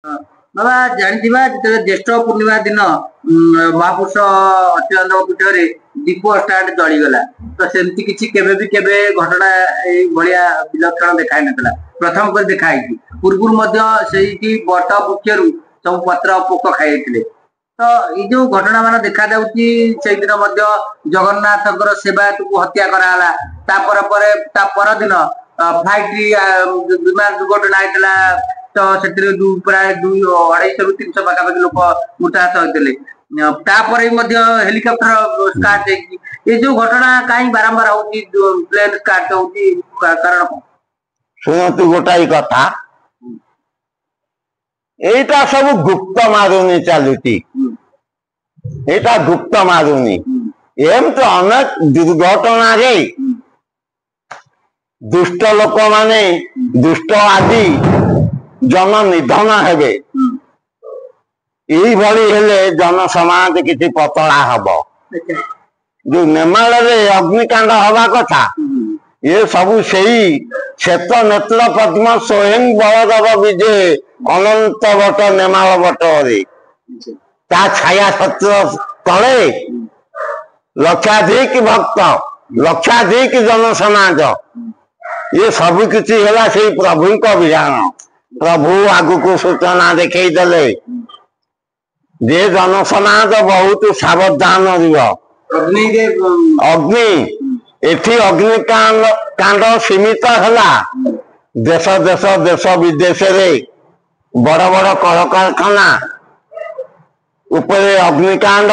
बाबा जानिथिबा जेतेबे ज्येष्ठ पूर्णिमा दिन महापुरुष अच्युतानंद पीठरे दीप स्टार्ट जली गला तो सेमती किछि केबे भी केबे घटना एई भलिया विलक्षण देखाई नतला प्रथम कर देखाई पूर्वुर मध्य सेही बट वृक्षरु सब पत्र पोक खाइथिले तो ये जो घटना मान देखा जाउची से दिन मध्य जगन्नाथकर सेवायतକୁ हत्या कराला ता पर दिन फ्लाइट विमान दुर्घटना आइतला तो से प्राय 250-300 पाखापाखि लोक मृताहत होते हेलिकप्टर स्टार्ट ये जो घटना कहीं बारंबार होती प्लेन स्टार्ट होती कारण शुणु गोटाई कथा एटा सब गुप्त मारुनी चलुची एटा गुप्त मारुनी एम तो अनेक दुर्घटना रे दुष्ट लोक माने दुष्ट आदि जन निधन हेबे जन समाज किसी पतला हब जो नेमाल अग्निकांड हवा कथा ये सबू सही श्वेत नेत्र पद्म स्वयं बलदेव विजय अनंत बट नेमाल बटरे ता छाया छत्र तले लक्षाधिक भक्त लक्षाधिक जन समाज ये सब किसी है से प्रभु का विधान प्रभु आगु को सूचना देखई दले जे जन समाज बहुत सावधान अग्नि एठी अग्निकांड कांड सीमित है देश देश देश विदेश रे बड़ बड़ कलकारखाना उपरे अग्निकांड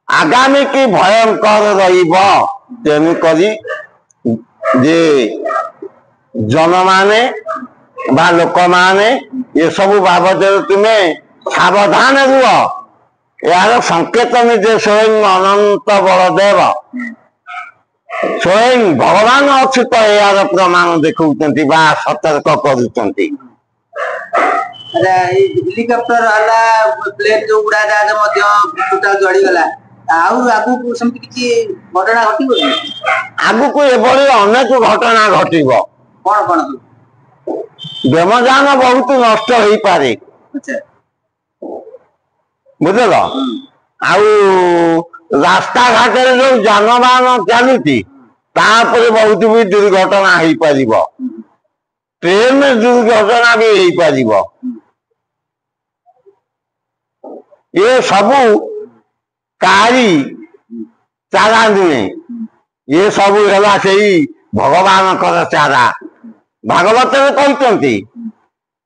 आगामी की भयंकर रेणुक जे जन माने बा लोक माने ये सब बाबद तुम्हें सावधान रुह यार संकेत निजे स्वयं अनंत बलदेव स्वयं भगवान अच्छी तो यार प्रमाण देखुं सतर्क कर हेलिकप्टर प्लेन जो उड़ा जहाज जड़ी गला आगु सेमती किछि घटना घटिबो आगु को एभली अनेक घटना घटिबो कोन कोन व्यवधान बहुत नष्ट हो पारे बुझल रास्ता घाट जो जानवाहन चलुची बहुत भी दुर्घटना हो पार ट्रेन दुर्घटना भी हो पार ये सबू कारी चारा नुहे ये सबू है से भगवान कर चारा भागवत में कहते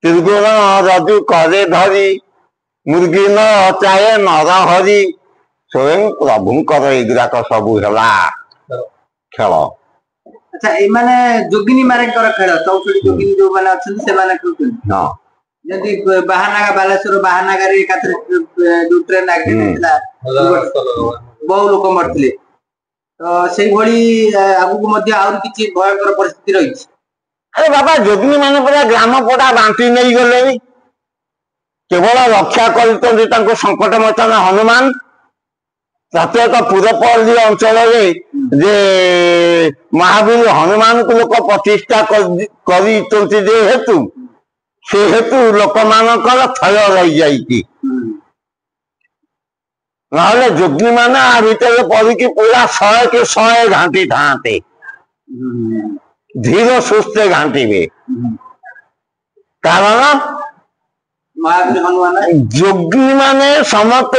त्रिगुण रजु करे धरी मुर्गी न चाहे नर हरि स्वयं प्रभुंकर एगुराक सबू है खेल अच्छा ए माने जोगिनी मारे कर खेल 64 जोगिनी जो माने अछन से माने खेलुछन हां यदि बाहानागा बालेश्वर बाहानागा रे कात्र जो ट्रेन एक्सीडेंट थला बहु लोक मरथिले तो सेही भली आगु को मध्य और किछि भयंकर परिस्थिति रही अरे बाबा जोगिनी माने पूरा ग्राम पड़ा बांटी नहीं गले केवल रक्षा कर संकट मोचन हनुमान प्रत्येक पूरपल्ली अंचल जे महावीर हनुमान को लोक प्रतिष्ठा कर हेतु से हेतु लोक मानकर थय रही जाइए ना जोगिनी माने आ भीतर पड़ी पूरा 100 के 100 घाटी थाते धीरे सुस्ते घाटीबे कारण महावीर हनुमान जोगी माने समस्त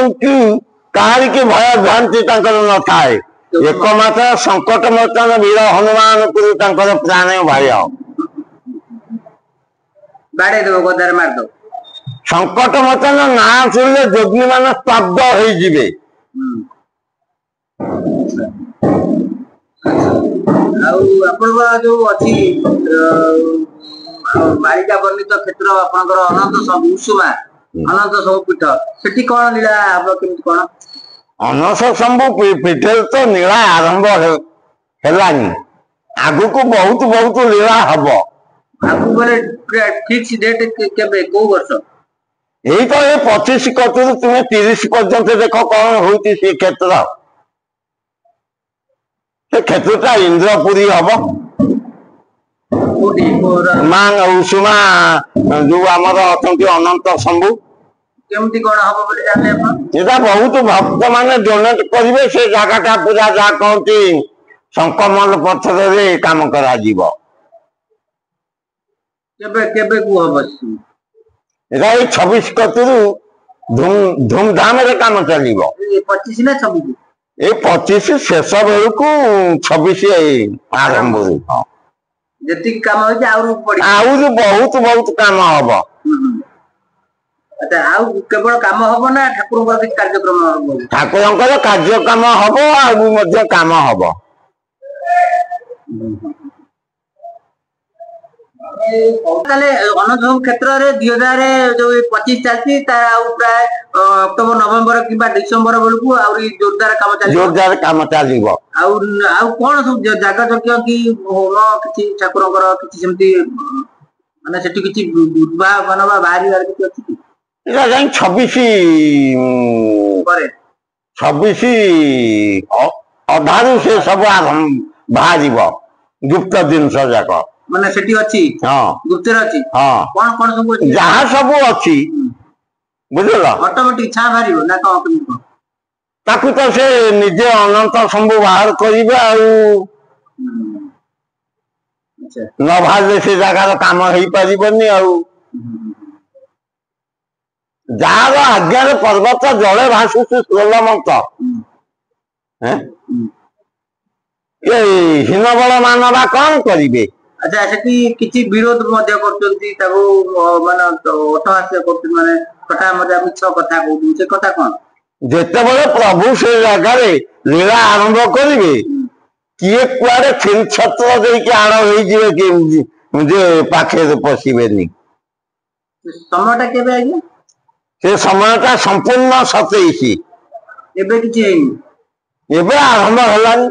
कार के भय भ्रांति न थाए एकमात्र संकट मोचन वीर हनुमान को प्राण भय बाड़े दो गोदर मार दो संकट मोचन ना सुनले जोगी मान स्तब्ध हो जिवे जो अच्छी बालिका वर्णित क्षेत्र आपनकर अनंत सब उषुमा अनंत सब पीठ सेठी कौन लीला आप केमती कौन अनंत शंभु पीठ तो लीला आरंभ हेलानी आगु को बहुत बहुत लीला हब आगु बोले फिक्स डेट केबे को वर्ष यही तो ये 25 कतुर तुम्हें 30 पर्यंत देखो कौन होती से क्षेत्र से क्षेत्रटा इंद्रपुरी हम କୋଉଠି ମା ଉଷୁମା ଯୋଉ ଆମର ଅଛନ୍ତି ଅନନ୍ତ ଶମ୍ଭୁ କେମିତି କଣ ହବ ବୋଲି ଜାଣିଲେ ଆପଣ? ଏଟା ବହୁତ ଭକ୍ତ ମାନେ ଡୋନେଟ କରିବେ ସେ ଜାଗାଟା ପୁରା ଯାହା କହନ୍ତି ଶଙ୍କମଲ ପଥରରେ କାମ କରାଯିବ। କେବେ କେବେ କୁ ହବ? ଏଟା ଏଇ 26 କତିରୁ ଧୁମଧାମରେ କାମ ଚାଲିବ। 25 ନା 26? ଏଇ 25 ଶେଷ ବେଳକୁ 26 ଆରମ୍ଭରୁ। ଯେତିକି କାମ ହେଇଛି ଆହୁରି ଆହୁରି ବହୁତ ବହୁତ କାମ ହବ। ଆଚ୍ଛା, ଆଉ କେବଳ କାମ ହବ ନା ଠାକୁରଙ୍କର କିଛି କାର୍ଯ୍ୟକ୍ରମ ହବ? ଠାକୁରଙ୍କର କାର୍ଯ୍ୟକ୍ରମ ହବ ଆଉ ମଧ୍ୟ କାମ ହବ। ତାହେଲେ ଅନସୂପ କ୍ଷେତ୍ରରେ 2025 ଚାଲିଛି, ତା ଆଉ ପ୍ରାୟ ଅକ୍ଟୋବର ନଭେମ୍ବର କିମ୍ବା ଡିସେମ୍ବର ବେଳକୁ ଆହୁରି ଜୋରଦାର କାମ ଚାଲିବ। ଜୋରଦାର କାମ ଚାଲିବ। ଆଉ ଆଉ କଣ ସବୁ ଜାଗା ଯଜ୍ଞ କି ହୋମ କିଛି ଠାକୁରଙ୍କର କିଛି ସେମିତି ମାନେ ସେଠି କିଛି ଉଦ୍ଭାବନ ବା ବାହାରିବାର କିଛି ଅଛି କି? ଏଟା ଯାଇ 26 ପରେ 26 ଅଧାରୁ ସେ ସବୁ ବାହାରିବ ଗୁପ୍ତ ଜିନିଷ ଯାକ। ମାନେ ସେଠି ଅଛି? ହଁ, ଗୁପ୍ତରେ ଅଛି। ହଁ, କଣ କଣ ସବୁ ଅଛି? ଯାହା ସବୁ ଅଛି ବୁଝିଲ, ଅଟୋମେଟିକ ଛାଁ ବାହାରିବ ନା କଣ କେମିତି କଣ? ତାକୁ ତ ସେ ନିଜେ ଅନନ୍ତ ଶମ୍ଭୁ ବାହାର କରିବେ ଆଉ। ନ ବାହାରିଲେ ସେ ଜାଗାର କାମ ହେଇପାରିବନି ଆଉ। ଯାହାର ଆଜ୍ଞାରେ ପର୍ବତ ଜଳେ ଭାସୁଛି ସ୍ୱର୍ଣ୍ଣମନ୍ତ, ଏ ହୀନବଳ ମାନ ବା କଣ କରିବେ? ଆଚ୍ଛା, ସେଠି କିଛି ବିରୋଧ ମଧ୍ୟ କରୁଛନ୍ତି, ତାକୁ ମାନେ ଅଟହାସ୍ୟ କରୁଛନ୍ତି, ମାନେ କଥା ମଜା ମିଛ କଥା କହୁଛନ୍ତି, ସେ କଥା କଣ? ଯେତେବେଳେ ପ୍ରଭୁ ସେ ଜାଗାରେ ଲୀଳା ଆରମ୍ଭ କରିବେ କିଏ କୁଆଡେ ଛତ୍ର ଦେଇକି ଆଣ ହେଇଯିବେ କେମିତି ଯେ ପାଖରେ ପଶିବେନି। ସମୟଟା କେବେ ଆଜ୍ଞା? ସେ ସମୟଟା ସମ୍ପୂର୍ଣ୍ଣ 27। ଏବେ କିଛି ହେଇନି? ଏବେ ଆରମ୍ଭ ହେଲାଣି।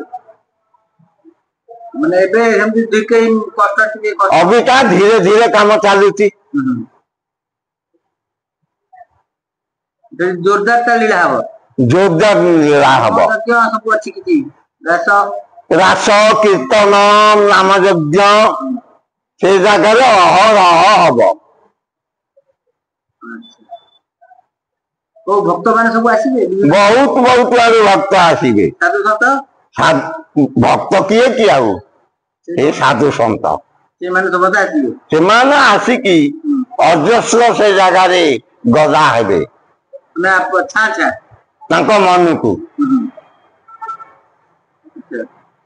ମାନେ ଏବେ ସେମିତି ଟିକେ ଅବିକା ଧୀରେ ଧୀରେ କାମ ଚାଲୁଛି। ଜୋରଦାର ଟା ଲୀଳା ହବ। ଜୋରଦାର ଲୀଳା ହବ। ସବୁ ଅଛି କିଛି ରାସ କୀର୍ତ୍ତନ ନାମ ଯଜ୍ଞ ସେ ଜାଗାରେ ଅହରହ ହବ। କୋଉ ଭକ୍ତ ମାନେ ସବୁ ଆସିବେ? ବହୁତ ବହୁତ ଆଡୁ ଭକ୍ତ ଆସିବେ। ସାଧୁ ସନ୍ତ? ଭକ୍ତ କିଏ କି ଆଉ ଏ ସାଧୁ ସନ୍ତ ସେମାନେ ସମସ୍ତେ ଆସିବେ। ସେମାନେ ଆସିକି ଅଜସ୍ର ସେ ଜାଗାରେ ଗଦା ହେବେ ତାଙ୍କ ମନକୁ।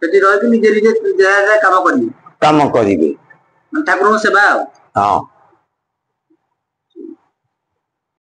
ସେଠି ରହିକି ନିଜେ ନିଜେ କାମ କରିବେ। କାମ କରିବେ ଠାକୁରଙ୍କ ସେବା ଆଉ। ହଁ।